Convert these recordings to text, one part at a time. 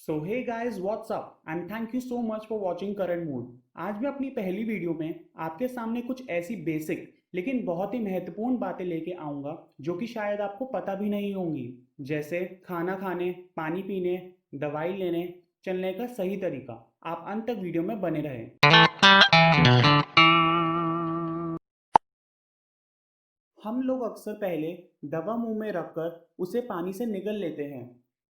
So hey guys what's up and thank you so much for watching current mood. आज मैं अपनी पहली video में आपके सामने कुछ ऐसी बेसिक लेकिन बहुत ही महत्वपूर्ण बातें लेके आऊँगा जो कि शायद आपको पता भी नहीं होंगी, जैसे खाना खाने, पानी पीने, दवाई लेने, चलने का सही तरीका। आप अंत तक वीडियो में बने रहें। हम लोग अक्सर पहले दवा मुंह में रखकर उसे पानी से निगल लेते हैं,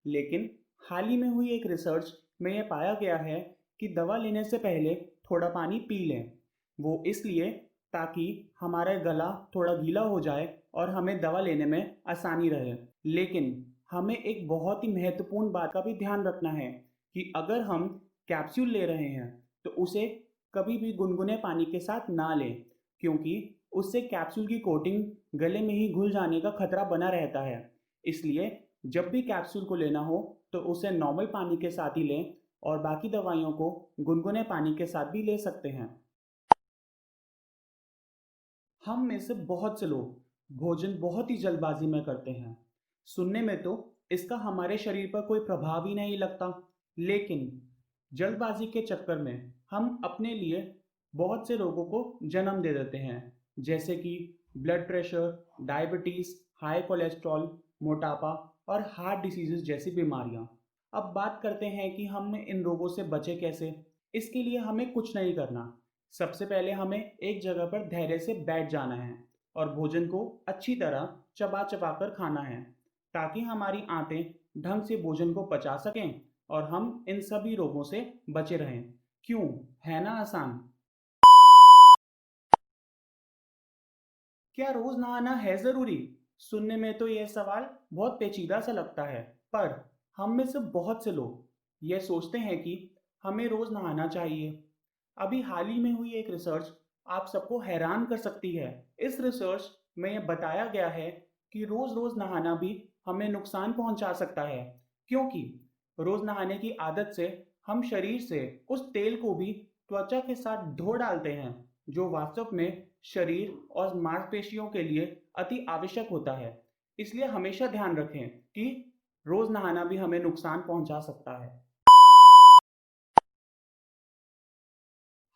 लेकिन हाल ही में हुई एक रिसर्च में यह पाया गया है कि दवा लेने से पहले थोड़ा पानी पी लें। वो इसलिए ताकि हमारा गला थोड़ा गीला हो जाए और हमें दवा लेने में आसानी रहे। लेकिन हमें एक बहुत ही महत्वपूर्ण बात का भी ध्यान रखना है कि अगर हम कैप्सूल ले रहे हैं तो उसे कभी भी गुनगुने पानी के साथ ना लें, क्योंकि उससे कैप्सूल की कोटिंग गले में ही घुल जाने का खतरा बना रहता है। इसलिए जब भी कैप्सूल को लेना हो तो उसे नॉर्मल पानी के साथ ही लें और बाकी दवाइयों को गुनगुने पानी के साथ भी ले सकते हैं। हम में से बहुत से लोग भोजन बहुत ही जल्दबाजी में करते हैं। सुनने में तो इसका हमारे शरीर पर कोई प्रभाव ही नहीं लगता, लेकिन जल्दबाजी के चक्कर में हम अपने लिए बहुत से रोगों को जन्म दे देते हैं, जैसे कि blood pressure, diabetes, high cholesterol, मोटापा और हार्ट डिसीजेस जैसी बीमारियां। अब बात करते हैं कि हम इन रोगों से बचे कैसे। इसके लिए हमें कुछ नहीं करना। सबसे पहले हमें एक जगह पर धैर्य से बैठ जाना है और भोजन को अच्छी तरह चबा चबा कर खाना है, ताकि हमारी आंतें ढंग से भोजन को पचा सकें और हम इन सभी रोगों से बचे रहें। क्यों? है ना आसान? क्या रोज नहाना है जरूरी? सुनने में तो यह सवाल बहुत पेचीदा सा लगता है, पर हम में से बहुत से लोग यह सोचते हैं कि हमें रोज नहाना चाहिए। अभी हाल ही में हुई एक रिसर्च आप सबको हैरान कर सकती है। इस रिसर्च में यह बताया गया है कि रोज रोज नहाना भी हमें नुकसान पहुंचा सकता है, क्योंकि रोज नहाने की आदत से हम शरीर से उस तेल को भी त्वचा के साथ धो डालते हैं, जो वास्तव में शरीर और मांसपेशियों के लिए अति आवश्यक होता है। इसलिए हमेशा ध्यान रखें कि रोज नहाना भी हमें नुकसान पहुंचा सकता है।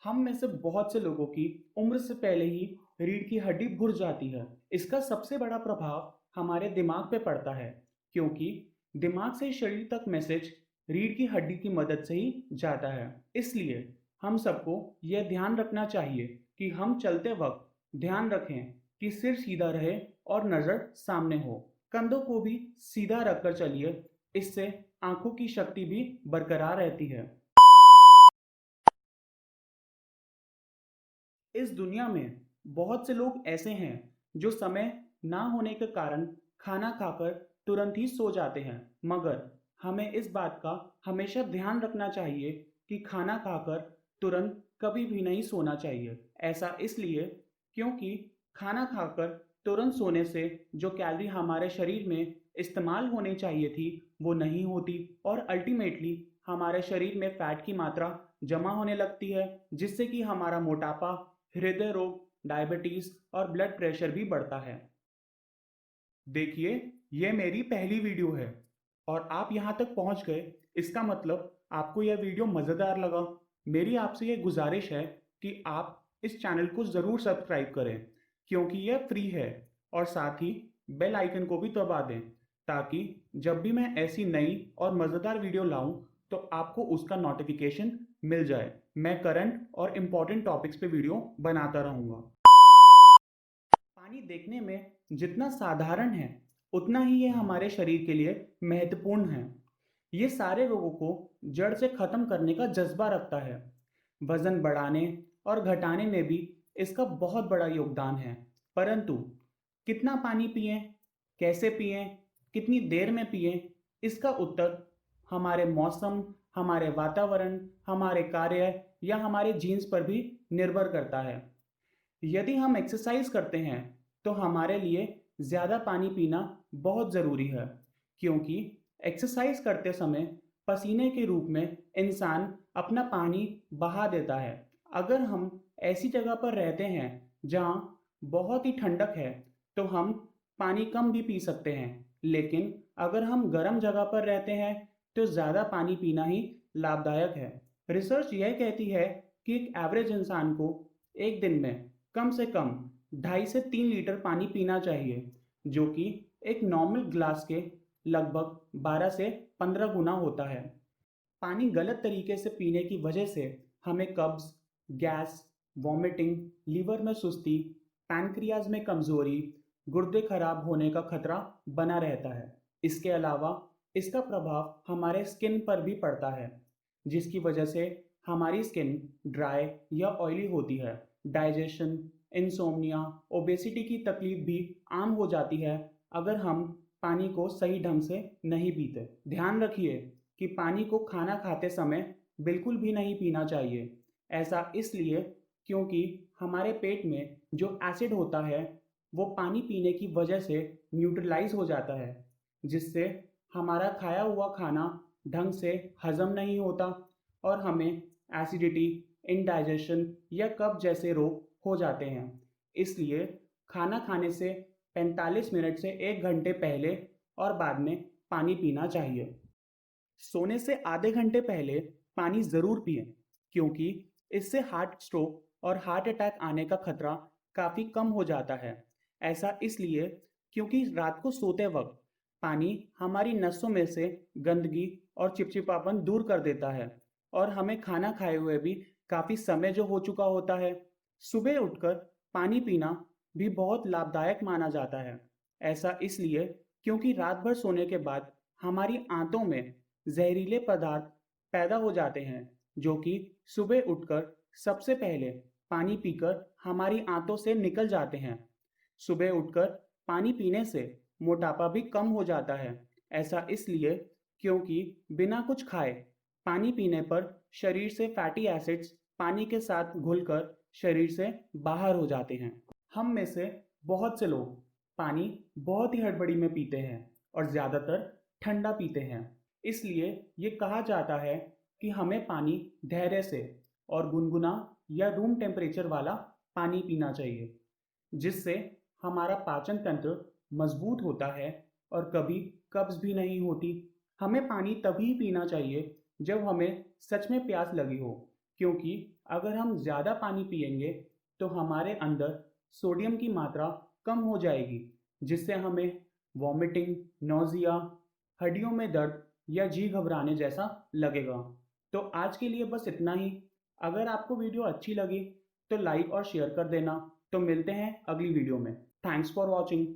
हम में से बहुत से लोगों की उम्र से पहले ही रीढ़ की हड्डी भुर जाती है। इसका सबसे बड़ा प्रभाव हमारे दिमाग पे पड़ता है, क्योंकि दिमाग से शरीर तक मैसेज रीढ़ की हड्डी की मदद से ही जाता है। इसलिए हम सबको यह ध्यान रखना चाहिए कि हम चलते वक्त ध्यान रखें कि सिर सीधा रहे और नज़र सामने हो। कंधों को भी सीधा रखकर चलिए, इससे आंखों की शक्ति भी बरकरार रहती है। इस दुनिया में बहुत से लोग ऐसे हैं जो समय ना होने के कारण खाना खाकर तुरंत ही सो जाते हैं, मगर हमें इस बात का हमेशा ध्यान रखना चाहिए कि खाना खाकर तुरंत कभी भी नहीं सोना चाहिए। ऐसा इसलिए क्योंकि खाना खाकर तुरंत सोने से जो कैलोरी हमारे शरीर में इस्तेमाल होनी चाहिए थी वो नहीं होती, और अल्टीमेटली हमारे शरीर में फैट की मात्रा जमा होने लगती है, जिससे कि हमारा मोटापा, हृदय रोग, डायबिटीज और ब्लड प्रेशर भी बढ़ता है। देखिए, ये मेरी पहली वीडियो है और आप यहाँ तक पहुँच गए, इसका मतलब आपको यह वीडियो मज़ेदार लगा। मेरी आपसे ये गुजारिश है कि आप इस चैनल को ज़रूर सब्सक्राइब करें, क्योंकि यह फ्री है, और साथ ही बेल आइकन को भी दबा दें, ताकि जब भी मैं ऐसी नई और मज़ेदार वीडियो लाऊं तो आपको उसका नोटिफिकेशन मिल जाए। मैं करंट और इम्पोर्टेंट टॉपिक्स पे वीडियो बनाता रहूँगा। पानी देखने में जितना साधारण है, उतना ही ये हमारे शरीर के लिए महत्वपूर्ण है। ये सारे रोगों को जड़ से खत्म करने का जज्बा रखता है। वजन बढ़ाने और घटाने में भी इसका बहुत बड़ा योगदान है। परंतु कितना पानी पिएं, कैसे पिएं, कितनी देर में पिएं, इसका उत्तर हमारे मौसम, हमारे वातावरण, हमारे कार्य या हमारे जीन्स पर भी निर्भर करता है। यदि हम एक्सरसाइज करते हैं तो हमारे लिए ज़्यादा पानी पीना बहुत ज़रूरी है, क्योंकि एक्सरसाइज करते समय पसीने के रूप में इंसान अपना पानी बहा देता है। अगर हम ऐसी जगह पर रहते हैं जहाँ बहुत ही ठंडक है तो हम पानी कम भी पी सकते हैं, लेकिन अगर हम गर्म जगह पर रहते हैं तो ज़्यादा पानी पीना ही लाभदायक है। रिसर्च यह कहती है कि एक एवरेज इंसान को एक दिन में कम से कम 2.5 से 3 लीटर पानी पीना चाहिए, जो कि एक नॉर्मल ग्लास के लगभग 12 से 15 गुना होता है। पानी गलत तरीके से पीने की वजह से हमें कब्ज, गैस, वॉमिटिंग, लीवर में सुस्ती, पैनक्रियाज में कमजोरी, गुर्दे खराब होने का खतरा बना रहता है। इसके अलावा इसका प्रभाव हमारे स्किन पर भी पड़ता है, जिसकी वजह से हमारी स्किन ड्राई या ऑयली होती है। डाइजेशन, इंसोम्निया, ओबेसिटी की तकलीफ भी आम हो जाती है अगर हम पानी को सही ढंग से नहीं पीते। ध्यान रखिए कि पानी को खाना खाते समय बिल्कुल भी नहीं पीना चाहिए। ऐसा इसलिए क्योंकि हमारे पेट में जो एसिड होता है वो पानी पीने की वजह से न्यूट्रलाइज हो जाता है, जिससे हमारा खाया हुआ खाना ढंग से हजम नहीं होता और हमें एसिडिटी, इंडाइजेशन या कब्ज जैसे रोग हो जाते हैं। इसलिए खाना खाने से 45 मिनट से 1 घंटे पहले और बाद में पानी पीना चाहिए। सोने से आधे घंटे पहले पानी ज़रूर पिएं, क्योंकि इससे हार्ट स्ट्रोक और हार्ट अटैक आने का खतरा काफ़ी कम हो जाता है। ऐसा इसलिए क्योंकि रात को सोते वक्त पानी हमारी नसों में से गंदगी और चिपचिपापन दूर कर देता है और हमें खाना खाए हुए भी काफ़ी समय जो हो चुका होता है। सुबह उठकर पानी पीना भी बहुत लाभदायक माना जाता है। ऐसा इसलिए क्योंकि रात भर सोने के बाद हमारी आंतों में जहरीले पदार्थ पैदा हो जाते हैं, जो कि सुबह उठकर सबसे पहले पानी पीकर हमारी आंतों से निकल जाते हैं। सुबह उठकर पानी पीने से मोटापा भी कम हो जाता है। ऐसा इसलिए क्योंकि बिना कुछ खाए पानी पीने पर शरीर से फैटी एसिड्स पानी के साथ घुलकर शरीर से बाहर हो जाते हैं। हम में से बहुत से लोग पानी बहुत ही हड़बड़ी में पीते हैं और ज़्यादातर ठंडा पीते हैं। इसलिए ये कहा जाता है कि हमें पानी धैर्य से और गुनगुना या रूम टेम्परेचर वाला पानी पीना चाहिए, जिससे हमारा पाचन तंत्र मजबूत होता है और कभी कब्ज भी नहीं होती। हमें पानी तभी पीना चाहिए जब हमें सच में प्यास लगी हो, क्योंकि अगर हम ज़्यादा पानी पिएंगे तो हमारे अंदर सोडियम की मात्रा कम हो जाएगी, जिससे हमें वॉमिटिंग, नौजिया, हड्डियों में दर्द या जी घबराने जैसा लगेगा। तो आज के लिए बस इतना ही। अगर आपको वीडियो अच्छी लगी तो लाइक और शेयर कर देना। तो मिलते हैं अगली वीडियो में। Thanks for watching.